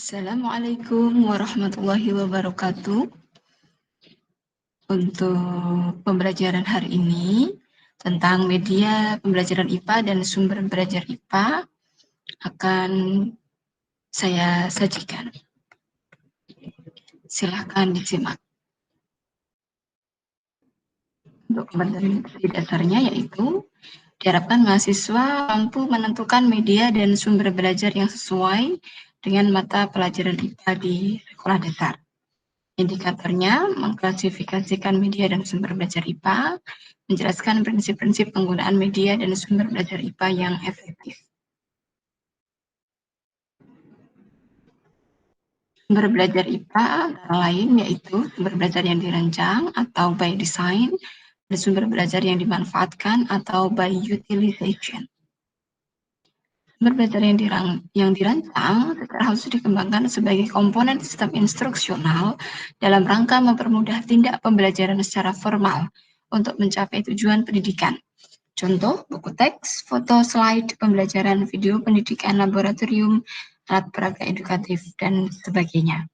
Assalamualaikum warahmatullahi wabarakatuh. Untuk pembelajaran hari ini tentang media pembelajaran IPA dan sumber belajar IPA akan saya sajikan. Silakan disimak. Untuk materi dasarnya yaitu diharapkan mahasiswa mampu menentukan media dan sumber belajar yang sesuai dengan mata pelajaran IPA di sekolah dasar. Indikatornya mengklasifikasikan media dan sumber belajar IPA, menjelaskan prinsip-prinsip penggunaan media dan sumber belajar IPA yang efektif. Sumber belajar IPA antara lain yaitu sumber belajar yang dirancang atau by design, dan sumber belajar yang dimanfaatkan atau by utilization. Sumber belajar yang dirancang secara khusus dikembangkan sebagai komponen sistem instruksional dalam rangka mempermudah tindak pembelajaran secara formal untuk mencapai tujuan pendidikan. Contoh, buku teks, foto, slide, pembelajaran, video pendidikan, laboratorium, alat peraga edukatif, dan sebagainya.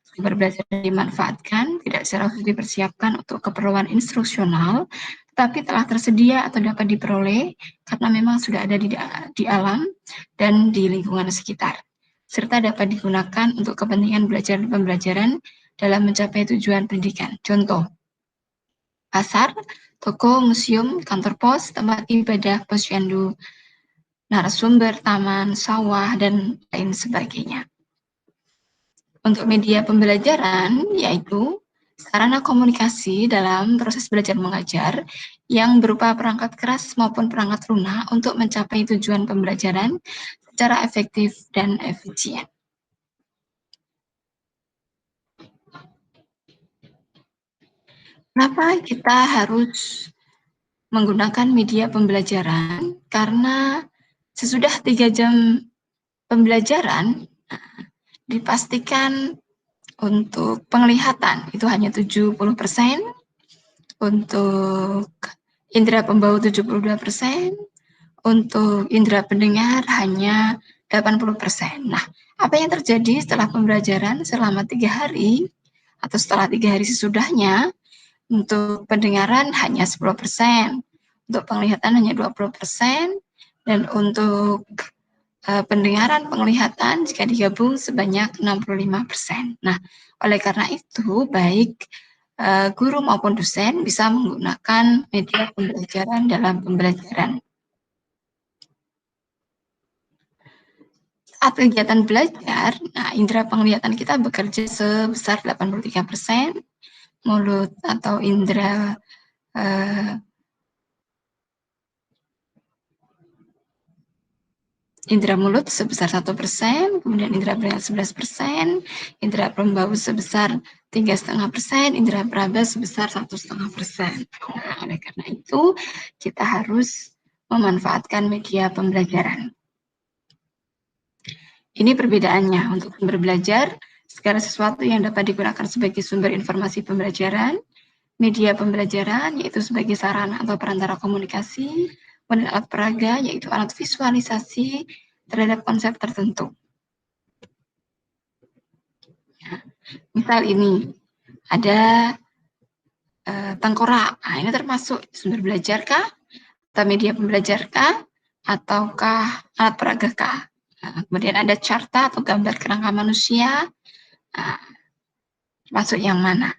Sumber belajar yang dimanfaatkan tidak secara khusus dipersiapkan untuk keperluan instruksional, tetapi telah tersedia atau dapat diperoleh karena memang sudah ada di alam dan di lingkungan sekitar, serta dapat digunakan untuk kepentingan belajar dan pembelajaran dalam mencapai tujuan pendidikan. Contoh, pasar, toko, museum, kantor pos, tempat ibadah, posyandu, narasumber, taman, sawah, dan lain sebagainya. Untuk media pembelajaran, yaitu sarana komunikasi dalam proses belajar mengajar yang berupa perangkat keras maupun perangkat lunak untuk mencapai tujuan pembelajaran secara efektif dan efisien. Kenapa kita harus menggunakan media pembelajaran? Karena sesudah 3 jam pembelajaran, dipastikan untuk penglihatan itu hanya 70%, untuk indera pembau 72%, untuk indera pendengar hanya 80%. Nah, apa yang terjadi setelah pembelajaran selama 3 hari atau setelah 3 hari sesudahnya? Untuk pendengaran hanya 10%, untuk penglihatan hanya 20%, dan untuk pendengaran, penglihatan jika digabung sebanyak 65%. Nah, oleh karena itu, baik guru maupun dosen bisa menggunakan media pembelajaran dalam pembelajaran. Saat kegiatan belajar, nah, indera penglihatan kita bekerja sebesar 83%, mulut atau indera mulut sebesar 1%, kemudian indera pendengar 11%, indera pembau sebesar 3,5%, indera peraba sebesar 1,5%. Nah, oleh karena itu, kita harus memanfaatkan media pembelajaran. Ini perbedaannya. Untuk sumber belajar, segala sesuatu yang dapat digunakan sebagai sumber informasi pembelajaran, media pembelajaran, yaitu sebagai sarana atau perantara komunikasi, dan alat peraga, yaitu alat visualisasi terhadap konsep tertentu. Ya. Misal ini, ada tengkorak. Nah, ini termasuk sumber belajar kah? Atau media pembelajar kah? Ataukah alat peraga kah? Nah, kemudian ada carta atau gambar kerangka manusia. Nah, termasuk yang mana?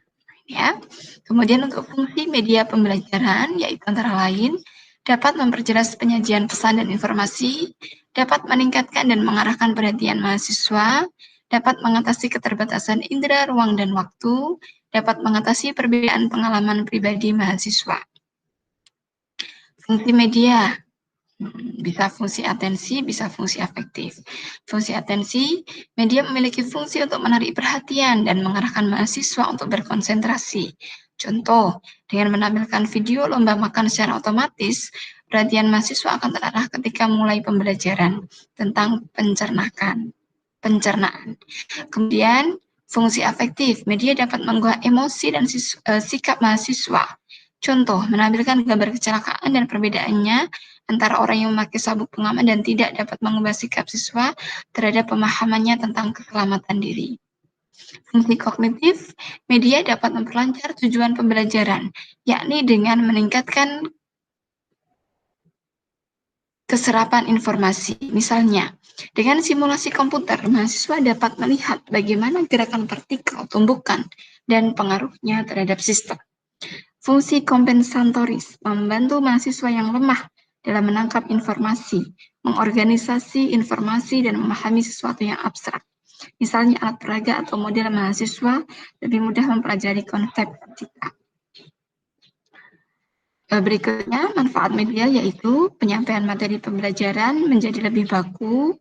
Ya. Kemudian untuk fungsi media pembelajaran, yaitu antara lain dapat memperjelas penyajian pesan dan informasi, dapat meningkatkan dan mengarahkan perhatian mahasiswa, dapat mengatasi keterbatasan indera ruang dan waktu, dapat mengatasi perbedaan pengalaman pribadi mahasiswa. Fungsi media bisa fungsi atensi, bisa fungsi afektif. Fungsi atensi, media memiliki fungsi untuk menarik perhatian dan mengarahkan mahasiswa untuk berkonsentrasi. Contoh, dengan menampilkan video lomba makan secara otomatis, perhatian mahasiswa akan terarah ketika mulai pembelajaran tentang pencernaan. Kemudian, fungsi afektif, media dapat menggugah emosi dan sikap mahasiswa. Contoh, menampilkan gambar kecelakaan dan perbedaannya antara orang yang memakai sabuk pengaman dan tidak dapat mengubah sikap siswa terhadap pemahamannya tentang keselamatan diri. Fungsi kognitif, media dapat memperlancar tujuan pembelajaran, yakni dengan meningkatkan keserapan informasi. Misalnya, dengan simulasi komputer, mahasiswa dapat melihat bagaimana gerakan partikel, tumbukan, dan pengaruhnya terhadap sistem. Fungsi kompensatoris membantu mahasiswa yang lemah dalam menangkap informasi, mengorganisasi informasi, dan memahami sesuatu yang abstrak. Misalnya alat peraga atau model mahasiswa lebih mudah mempelajari konsep fisika. Berikutnya, manfaat media yaitu penyampaian materi pembelajaran menjadi lebih baku,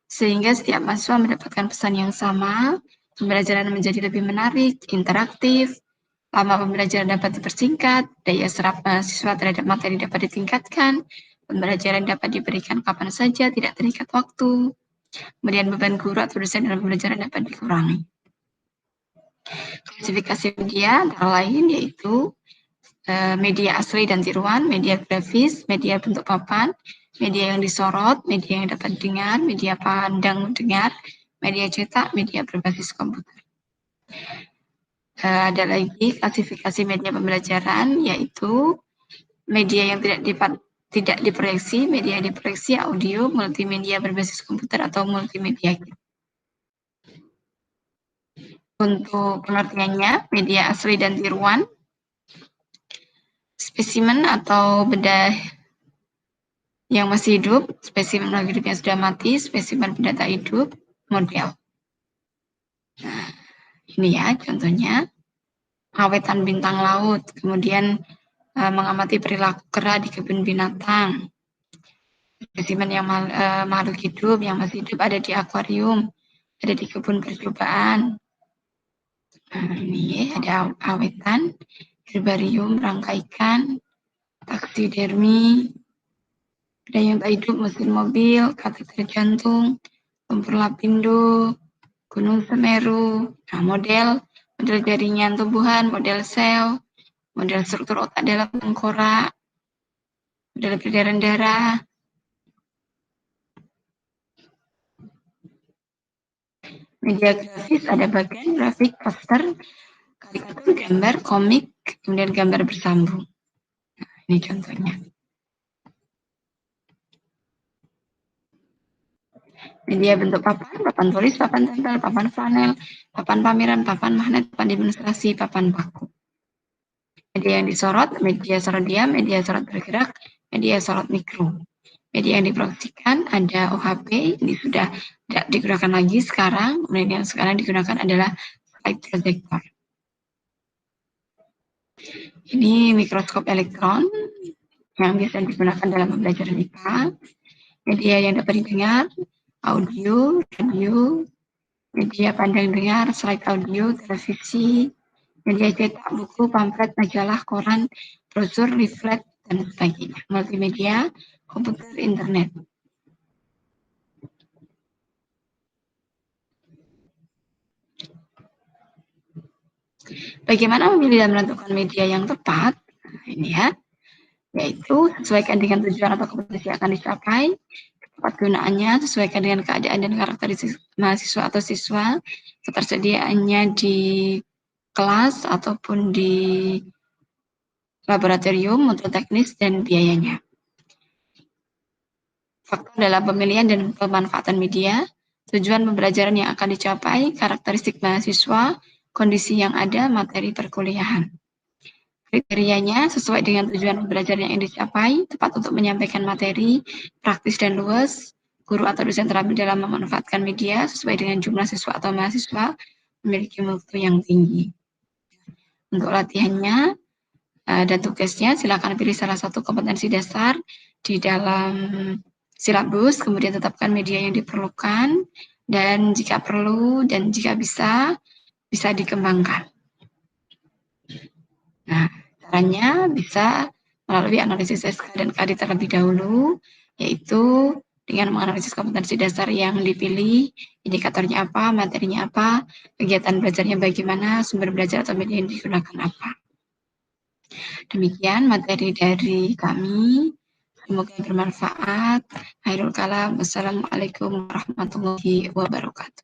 sehingga setiap mahasiswa mendapatkan pesan yang sama, pembelajaran menjadi lebih menarik, interaktif, lama pembelajaran dapat dipersingkat, daya serap mahasiswa terhadap materi dapat ditingkatkan, pembelajaran dapat diberikan kapan saja, tidak terikat waktu, kemudian beban guru atau dosen dalam pembelajaran dapat dikurangi. Klasifikasi media antara lain yaitu media asli dan tiruan, media grafis, media bentuk papan, media yang disorot, media yang dapat didengar, media pandang dengar, media cetak, media berbasis komputer. Ada lagi klasifikasi media pembelajaran, yaitu media yang tidak diproyeksi, media yang diproyeksi, audio, multimedia berbasis komputer, atau multimedia. Untuk pengertiannya, media asli dan tiruan, spesimen atau benda yang masih hidup, spesimen hidup yang sudah mati, spesimen benda tak hidup, model. Nah, ini ya contohnya, awetan bintang laut, kemudian mengamati perilaku kera di kebun binatang. Spesimen yang makhluk hidup yang masih hidup ada di akuarium, ada di kebun percobaan. Nah, ini ada awetan, herbarium, rangka ikan, taksidermi, ada yang tak hidup, mesin mobil, kateter jantung, lumpur lapindo, gunung Semeru. Nah, model jaringan tumbuhan, model sel, model struktur otak dalam tengkorak, model peredaran darah. Media grafis ada bagian grafik, poster, karikatur, gambar, komik, kemudian gambar bersambung. Nah, ini contohnya. Media bentuk papan, papan tulis, papan tempel, papan flanel, papan pameran, papan magnet, papan demonstrasi, papan baku. Media yang disorot, media sorot diam, media sorot bergerak, media sorot mikro. Media yang diproyeksikan ada OHP, ini sudah tidak digunakan lagi sekarang, kemudian yang sekarang digunakan adalah slide projector. Ini mikroskop elektron yang biasa digunakan dalam pembelajaran IPA. Media yang dapat didengar, audio, radio, media pandang dengar, slide audio, televisi, media cetak, buku, pamflet, majalah, koran, brosur, leaflet, dan sebagainya. Multimedia, komputer, internet. Bagaimana memilih dan menentukan media yang tepat? Nah, ini ya, yaitu sesuaikan dengan tujuan atau kompetensi yang akan dicapai, tepat gunaannya sesuaikan dengan keadaan dan karakteristik mahasiswa atau siswa, ketersediaannya di kelas ataupun di laboratorium, mutu teknis, dan biayanya. Faktor dalam pemilihan dan pemanfaatan media, tujuan pembelajaran yang akan dicapai, karakteristik mahasiswa, kondisi yang ada, materi perkuliahan. Kriterianya sesuai dengan tujuan pembelajaran yang dicapai, tepat untuk menyampaikan materi, praktis dan luas, guru atau dosen terampil dalam memanfaatkan media sesuai dengan jumlah siswa atau mahasiswa, memiliki mutu yang tinggi. Untuk latihannya dan tugasnya, silakan pilih salah satu kompetensi dasar di dalam silabus, kemudian tetapkan media yang diperlukan, dan jika perlu dan jika bisa dikembangkan. Nah, caranya bisa melalui analisis SK dan KD terlebih dahulu, yaitu dengan menganalisis kompetensi dasar yang dipilih, indikatornya apa, materinya apa, kegiatan belajarnya bagaimana, sumber belajar atau media yang digunakan apa. Demikian materi dari kami. Semoga bermanfaat. Khairul kalam. Wassalamualaikum warahmatullahi wabarakatuh.